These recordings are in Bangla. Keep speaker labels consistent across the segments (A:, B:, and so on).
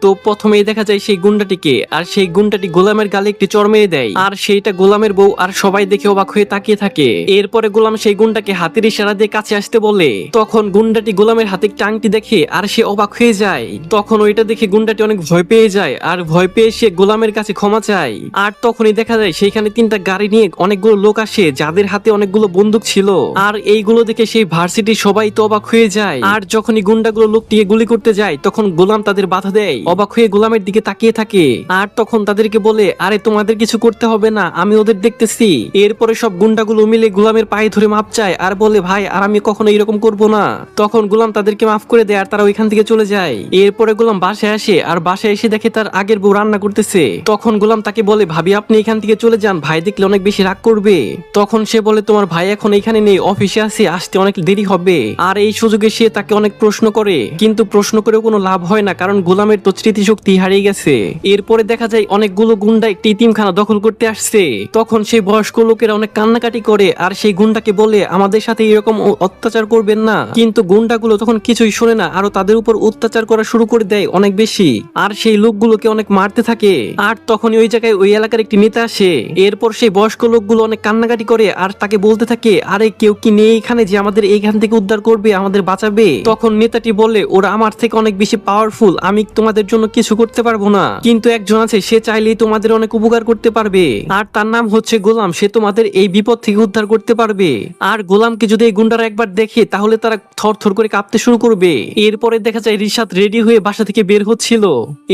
A: তো প্রথমেই দেখা যায় সেই গুন্ডাটিকে, আর সেই গুন্ডাটি গোলামের গালে একটি চড় মেরে দেয়, আর সেইটা গোলামের বউ আর সবাই দেখে অবাক হয়ে তাকিয়ে থাকে। এরপরে গোলাম সেই গুন্ডাকে হাতের ইশারা দিয়ে কাছে আসতে বলে, তখন গুন্ডাটি গোলামের হাতে একটা আংটি দেখে আর সে অবাক হয়ে যায়। তখন ওইটা দেখে গুন্ডাটি অনেক ভয় পেয়ে যায়, আর ভয় পেয়ে সে গোলামের কাছে ক্ষমা চায়। আর তখনই দেখা যায় সেইখানে তিনটা গাড়ি নিয়ে অনেকগুলো লোক আসে, যাদের হাতে অনেকগুলো বন্দুক ছিল। আর এইগুলো দেখে সেই ভার্সিটির সবাই তো অবাক হয়ে যায়। আর যখনই গুন্ডাগুলো লোকটিকে গুলি করতে যায়, তখন গোলাম তাদের বাধা দেয়। অবাক হয়ে গোলামের দিকে তাকিয়ে থাকে, আর তখন তাদেরকে বলে, আরে তোমাদের কিছু করতে হবে না, আমি ওদের দেখতেছি। এরপরে সব গুন্ডাগুলো মিলে গোলামের পায়ে ধরে মাপ চায়, আর বলে, ভাই আর আমি কখনো এরকম করব না। তখন গোলাম তাদেরকে মাফ করে দেয়, আর তারা ওইখান থেকে চলে যায়। এরপরে গোলাম বাসায় আসে, আর বাসায় এসে দেখে তার আগের বউ রান্না করতেছে। তখন গোলাম তাকে বলে, ভাবি আপনি এখান থেকে চলে যান, ভাই দেখলে অনেক বেশি রাগ করবে। তখন সে বলে, তোমার ভাই এখন এখানে নেই, অফিসে আছে, আসতে অনেক দেরি হবে। আর এই সুযোগে সে তাকে অনেক প্রশ্ন করে, কিন্তু প্রশ্ন করেও কোনো লাভ হয় না, কারণ গোলামের তো স্মৃতিশক্তি হারিয়ে গেছে। এরপরে দেখা যায় অনেকগুলো গুন্ডা একটি ইতিমখানা দখল করতে আসছে। তখন সেই বয়স্ক লোকেরা অনেক কান্নাকাটি করে, আর সেই গুন্ডাকে বলে, আমাদের সাথে এরকম অত্যাচার করবেন না। কিন্তু গুন্ডাগুলো তখন কিছুই শোনে না, আরো তাদের উপর অত্যাচার করা শুরু করে দেয় অনেক বেশি। আর সেই লোকগুলোকে অনেক মারতে থাকে। আর তখনই ওই জায়গায় ওই এলাকার একটি নেতা আসে। এরপর সেই বয়স্ক লোকগুলো অনেক কান্নাকাটি করে, আর তাকে বলতে থাকে, আরে কেউ কি নেই এখানে যে আমাদের এইখান থেকে উদ্ধার করবে, আমাদের বাঁচাবে? তখন নেতাটি বলে, ওরা আমার থেকে অনেক বেশি পাওয়ারফুল, আমি তোমাদের জন্য কিছু করতে পারবো না, কিন্তু একজন আছে, সে চাইলেই তোমাদের অনেক উপকার করতে পারবে, আর তার নাম হচ্ছে গোলাম, সে তোমাদের এই বিপদ থেকে উদ্ধার করতে পারবে। আর গোলামকে যদি এই গুন্ডারা একবার দেখে, তাহলে তারা থর থর করে কাঁপতে শুরু করবে। এরপরে দেখা যায় রিশাদ রেডি হয়ে বাসা থেকে বের হচ্ছিল।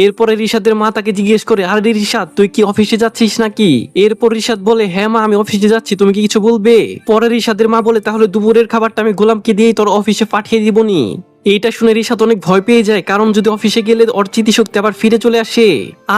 A: এরপরে রিশাদের মা তাকে জিজ্ঞেস করে, আরে রিশাদ তুই কি অফিসে যাচ্ছিস নাকি? এরপর রিশাদ বলে, হ্যাঁ মা আমি অফিসে যাচ্ছি, তুমি কি কিছু বলবে? পরে রিশাদের মা বলে, তাহলে দুপুরের খাবারটা আমি গোলামকে দিয়েই তোর অফিসে পাঠিয়ে দিবনি। এইটা শুনে রিশাদ অনেক ভয় পেয়ে যায়, কারণ যদি অফিসে গেলে ওর স্মৃতিশক্তি আবার ফিরে চলে আসে।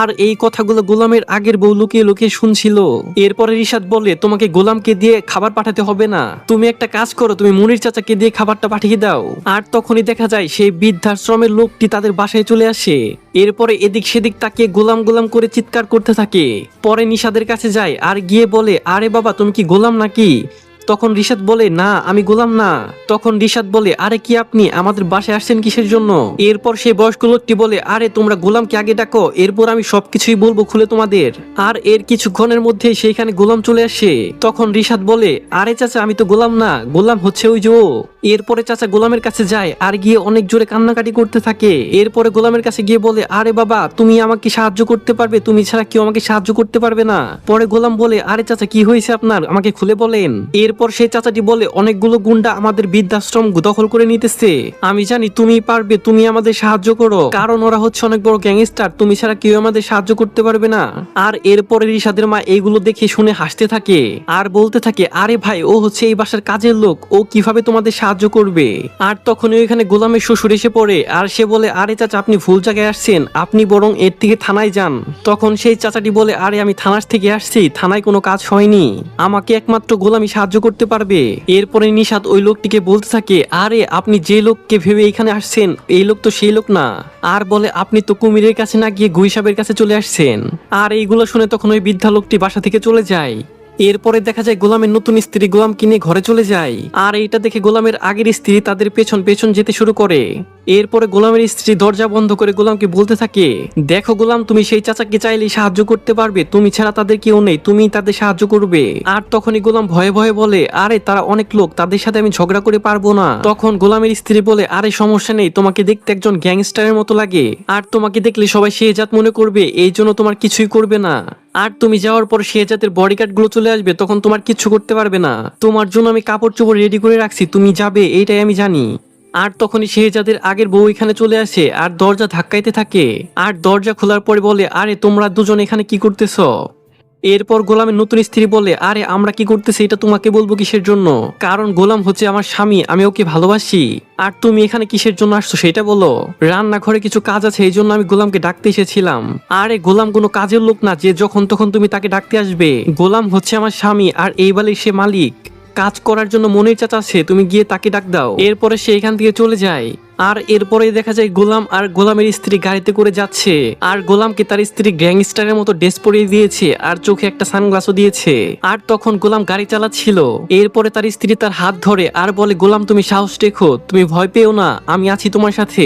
A: আর এই কথাগুলো গোলামের আগের বউ লুকিয়ে লুকিয়ে শুনছিল। এরপরে রিশাদ বলে, তোমাকে গোলামকে দিয়ে খাবার পাঠাতে হবে না, তুমি একটা কাজ করো, তুমি মুনির চাচাকে দিয়ে খাবারটা পাঠিয়ে দাও। আর তখনই দেখা যায় সেই বৃদ্ধাশ্রমের লোকটি তাদের বাসায় চলে আসে। এরপরে এদিক সেদিক তাকিয়ে গোলাম গোলাম করে চিৎকার করতে থাকে। পরে নিশাদের কাছে যায়, আর গিয়ে বলে, আরে বাবা তুমি কি গোলাম নাকি? তখন রিশাদ বলে, না আমি গোলাম না। তখন রিশাদ বলে, আরে কি আপনি আমাদের বাসায় আসছেন কিসের জন্য? এরপর সেই বয়স্ক লোকটি বলে, আরে তোমরা গোলামকে আগে ডাকো, এরপর আমি সবকিছুই বলবো খুলে তোমাদের। আর এর কিছুক্ষণের মধ্যেই সেইখানে গোলাম চলে আসে। তখন রিশাদ বলে, আরে চাচা আমি তো গোলাম না, গোলাম হচ্ছে ওই যে ও। এরপরে চাচা গোলামের কাছে যায়, আর গিয়ে অনেক জোরে কান্নাকাটি করতে থাকে। এরপরে গোলামের কাছে গিয়ে বলে, আরে বাবা তুমি আমাকে সাহায্য করতে পারবে, তুমি ছাড়া কেউ আমাকে সাহায্য করতে পারবে না। পরে গোলাম বলে, আরে চাচা কি হয়েছে আপনার, আমাকে খুলে বলেন। এরপর সেই চাচাটি বলে, অনেকগুলো গুন্ডা আমাদের বৃদ্ধাশ্রম দখল করে নিতেছে, আমি জানি তুমি পারবে, তুমি আমাদের সাহায্য করো, কারণ ওরা হচ্ছে অনেক বড় গ্যাংস্টার, তুমি ছাড়া কেউ আমাদের সাহায্য করতে পারবে না। আর এরপরে রিশাদের মা এইগুলো দেখে শুনে হাসতে থাকে, আর বলতে থাকে, আরে ভাই ও হচ্ছে এই বাসার কাজের লোক, ও কিভাবে তোমাদের সাহায্য করবে? আর তখনই ওইখানে গোলামের শ্বশুর এসে পড়ে, আর সে বলে, আরে চাচা আপনি ভুল জায়গায় আসছেন, আপনি বরং এর থেকে থানায় যান। তখন সেই চাচাটি বলে, আরে আমি থানার থেকে আসছি, থানায় কোনো কাজ হয়নি, আমাকে একমাত্র গোলামই সাহায্য করতে পারবে। এরপরে নিশাদ ওই লোকটিকে বলতে থাকে, আরে আপনি যে লোককে ভেবে এখানে আসছেন, এই লোক তো সেই লোক না। আর বলে, আপনি তো কুমিরের কাছে না গিয়ে গুই সাহেবের কাছে চলে আসছেন। আর এইগুলো শুনে তখন ওই বৃদ্ধা লোকটি বাসা থেকে চলে যায়। এরপরে দেখা যায় গোলামের নতুন স্ত্রী গোলামকে নিয়ে ঘরে চলে যায়, আর এইটা দেখে গোলামের আগের স্ত্রী তাদের পেছন পেছন যেতে শুরু করে। এরপরে গোলামের স্ত্রী দরজা বন্ধ করে গোলামকে বলতে থাকে, দেখো গোলাম তুমি সেই চাচাকে চাইলেই সাহায্য করতে পারবে, তুমি ছাড়া তাদের কেউ নেই, তুমি তাদের সাহায্য করবে। আর তখনই গোলাম ভয়ে ভয়ে বলে, আরে তারা অনেক লোক, তাদের সাথে আমি ঝগড়া করে পারবো না। তখন গোলামের স্ত্রী বলে, আরে সমস্যা নেই, তোমাকে দেখতে একজন গ্যাংস্টারের মতো লাগে, আর তোমাকে দেখলে সবাই শেহজাদ মনে করবে, এই জন্য তোমার কিছুই করবে না। আর তুমি যাওয়ার পর শেহজাদের বডিগার্ড গুলো চলে আসবে, তখন তোমার কিচ্ছু করতে পারবে না, তোমার জন্য আমি কাপড় চোপড় রেডি করে রাখছি, তুমি যাবে এইটাই আমি জানি। আর তখনই শেহজাদের আগের বউ এখানে চলে আসে, আর দরজা ধাক্কাইতে থাকে, আর দরজা খোলার পরে বলে, আরে তোমরা দুজন এখানে কি করতেছ? এরপর গোলামের নতুন স্ত্রী বলে, আরে আমরা কি করতেছি এটা তোমাকে বলবো কিসের জন্য, কারণ গোলাম হচ্ছে আমার স্বামী, আমি ওকে ভালোবাসি। আর তুমি এখানে কিসের জন্য আসছো সেটা বলো। রান্নাঘরে কিছু কাজ আছে, এই জন্য আমি গোলামকে ডাকতে এসেছিলাম। আরে গোলাম কোনো কাজের লোক না যে যখন তখন তুমি তাকে ডাকতে আসবে, গোলাম হচ্ছে আমার স্বামী, আর এই বাড়ির সে মালিক, কাজ করার জন্য মনির চাচা আছে, তুমি গিয়ে তাকে ডাক দাও। এরপরে সে এখান থেকে চলে যায়। আর এরপরে দেখা যায় গোলাম আর গোলামের স্ত্রী গাড়িতে করে যাচ্ছে, আর গোলামকে তার স্ত্রী গ্যাংস্টারের মতো ড্রেস পরিয়ে দিয়েছে আর চোখে একটা সানগ্লাসও দিয়েছে। আর তখন গোলাম গাড়ি চালাচ্ছিল, এরপরে তার স্ত্রী তার হাত ধরে আর বলে, গোলাম তুমি সাহস রেখো, তুমি ভয় পেও না, আমি আছি তোমার সাথে,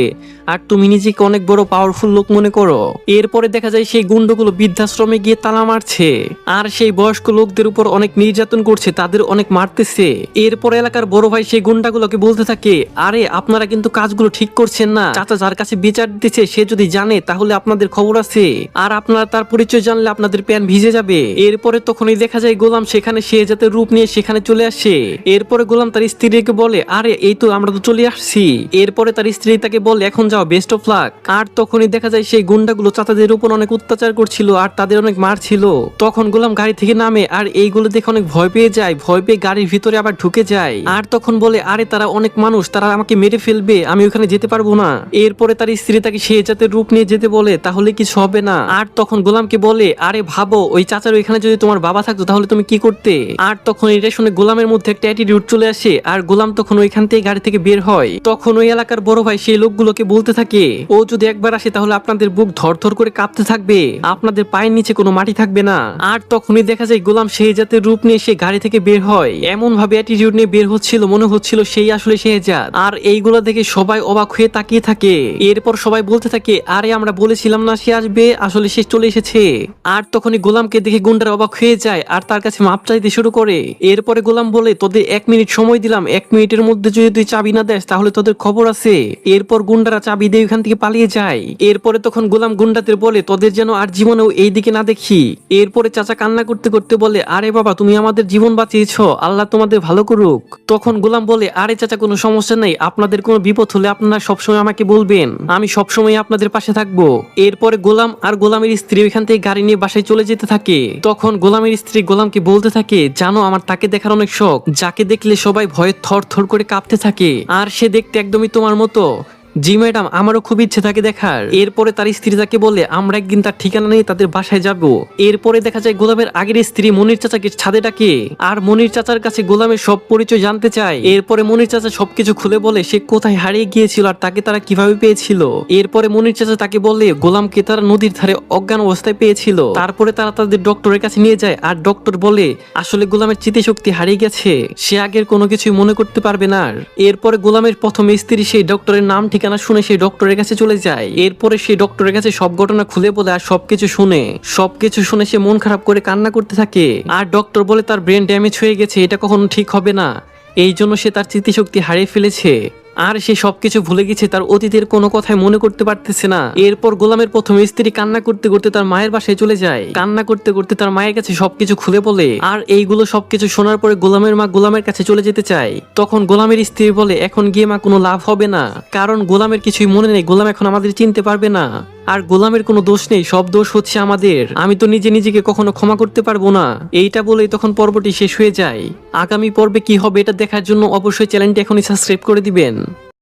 A: আর তুমি নিজেকে অনেক বড় পাওয়ারফুল লোক মনে করো। এরপরে দেখা যায় সেই গুন্ডগুলো বৃদ্ধাশ্রমে গিয়ে তালা মারছে, আর সেই বয়স্ক লোকদের উপর অনেক নির্যাতন করছে, তাদের অনেক মারতেছে। এরপর এলাকার বড় ভাই সেই গুন্ডাগুলোকে বলতে থাকে, আরে আপনারা কিন্তু কাজগুলো ঠিক করছেন না, চাচা যার কাছে বিচার দিতেছে সে যদি জানে তাহলে আপনাদের খবর আছে, আর আপনারা তার পরিচয় জানলে আপনাদের প্যান ভিজে যাবে। এরপরে তখনই দেখা যায় গোলাম সেখানে সে যাতে রূপ নিয়ে সেখানে চলে আসে। এরপরে গোলাম তার স্ত্রীকে বলে, আরে এই তো আমরা তো চলে আসছি। এরপরে তার স্ত্রী তাকে বলে, এখন যাও, বেস্ট অফ লাক। আর তখনই দেখা যায় সেই গুন্ডাগুলো চাচাদের উপর অনেক অত্যাচার করছিল আর তাদের অনেক মারছিল। তখন গোলাম গাড়ি থেকে নামে আর এইগুলো দেখে অনেক ভয় পেয়ে যায়, ভয় পেয়ে গাড়ির ভিতরে আবার ঢুকে যায়, আর তখন বলে, আরে তারা অনেক মানুষ, তারা আমাকে মেরে ফেলবে, আমি ওখানে যেতে পারবো না। এরপরে তার স্ত্রী তাকে সেই জাতের রূপ নিয়ে যেতে বলে, তাহলে কিছু হবে না। আর তখন গোলামকে বলে, আরে ভাবো ওই চাচার ওইখানে যদি তোমার বাবা থাকতো তাহলে তুমি কি করতে। আর তখন এটা শুনে গোলামের মধ্যে একটা অ্যাটিটিউড চলে আসে, আর গোলাম তখন ওইখান থেকে গাড়ি থেকে বের হয়। তখন ওই এলাকার বড় ভাই সেই লোকগুলোকে বলতে থাকে, ও যদি একবার আসে তাহলে আপনাদের বুক ধরধর করে কাঁপতে থাকবে, আপনাদের পায়ের নিচে কোনো মাটি থাকবে না। আর তখনই দেখা যায় গোলাম সেই জাতের রূপ নিয়ে সে গাড়ি থেকে বের হয়, এমন ভাবে অ্যাটিটিউড নিয়ে বের হচ্ছিল মনে হচ্ছিল সেই আসলে শেহজাদ। আর এইগুলো দেখে সবাই অবাক হয়ে তাকিয়ে থাকে। এরপর সবাই বলতে থাকে, আরে আমরা বলেছিলাম না সে আসবে, আসলে সে চলে এসেছে। আর তখনই গোলামকে দেখে গুন্ডারা অবাক হয়ে যায় আর তার কাছে মাপ চাইতে শুরু করে। এরপরে গোলাম বলে, তোদের 1 মিনিট সময় দিলাম, 1 মিনিটের মধ্যে যদি তুই চাবি না দেস তাহলে তোদের খবর আছে। এরপর গুন্ডারা চাবি দিয়ে ওখান থেকে পালিয়ে যায়। এরপরে তখন গোলাম গুন্ডাদের বলে, তোদের যেন আর জীবনেও এই দিকে না দেখি। এরপরে চাচা কান্না করতে করতে বলে, আরে বাবা তুমি আমাদের জীবন বাঁচিয়েছ, আল্লাহ তোমাদের ভালো করুক। তখন গোলাম বলে, আরে চাচা কোনো সমস্যা নেই, আপনাদের কোনো বিপদ হলে আপনারা সবসময় আমাকে বলবেন, আমি সবসময় আপনাদের পাশে থাকবো। এরপরে গোলাম আর গোলামের স্ত্রী ওইখান থেকে গাড়ি নিয়ে বাসায় চলে যেতে থাকে। তখন গোলামের স্ত্রী গোলামকে বলতে থাকে, জানো আমার তাকে দেখার অনেক শখ, যাকে দেখলে সবাই ভয়ে থর থর করে কাঁপতে থাকে, আর সে দেখতে একদমই তোমার মতো। জি ম্যাডাম, আমারও খুব ইচ্ছে থাকে দেখার। এরপরে তার স্ত্রী তাকে বলে, আমরা একদিন তার ঠিকানা নিয়ে তাদের বাসায় যাব। এরপরে দেখা যায় গোলামের আগের স্ত্রী মনির চাচাকে ছাদে ডাকে, আর মনির চাচার কাছে গোলামের সব পরিচয় জানতে চায়। এরপরে মনির চাচা সবকিছু খুলে বলে সে কোথায় হারিয়ে গিয়েছিল আর তাকে তারা কিভাবে পেয়েছিল। এরপরে মনির চাচা তাকে বলে গোলামকে তারা নদীর ধারে অজ্ঞান অবস্থায় পেয়েছিল। তারপরে তারা তাদের ডক্টরের কাছে নিয়ে যায়, আর ডক্টর বলে আসলে গোলামের স্মৃতিশক্তি হারিয়ে গেছে, সে আগের কোনো কিছুই মনে করতে পারবে না। এরপরে গোলামের প্রথম স্ত্রী সেই ডক্টরের নাম ঠিকানা শুনে সেই ডক্টরের কাছে চলে যায়। এরপরে সেই ডক্টরের কাছে সব ঘটনা খুলে বলে, আর সবকিছু শুনে সে মন খারাপ করে কান্না করতে থাকে। আর ডক্টর বলে তার ব্রেন ড্যামেজ হয়ে গেছে, এটা কখনো ঠিক হবে না, এই জন্য সে তার স্মৃতিশক্তি হারিয়ে ফেলেছে, আর সে সবকিছু ভুলে গেছে, তার অতীতের কোনো কথাই মনে করতে পারতেছে না। এরপর গোলামের প্রথম স্ত্রী কান্না করতে করতে তার মায়ের বাসায় চলে যায়, কান্না করতে করতে তার মায়ের কাছে সবকিছু খুলে বলে। আর এইগুলো সবকিছু শোনার পরে গোলামের মা গোলামের কাছে চলে যেতে চায়। তখন গোলামের স্ত্রী বলে, এখন গিয়ে মা কোনো লাভ হবে না, কারণ গোলামের কিছুই মনে নেই, গোলাম এখন আমাদের চিনতে পারবে না, আর গোলামের কোনো দোষ নেই, সব দোষ হচ্ছে আমাদের, আমি তো নিজেকে কখনো ক্ষমা করতে পারবো না। এইটা বলেই তখন পর্বটি শেষ হয়ে যায়। আগামী পর্বে কি হবে এটা দেখার জন্য অবশ্যই চ্যানেলটি এখনই সাবস্ক্রাইব করে দিবেন।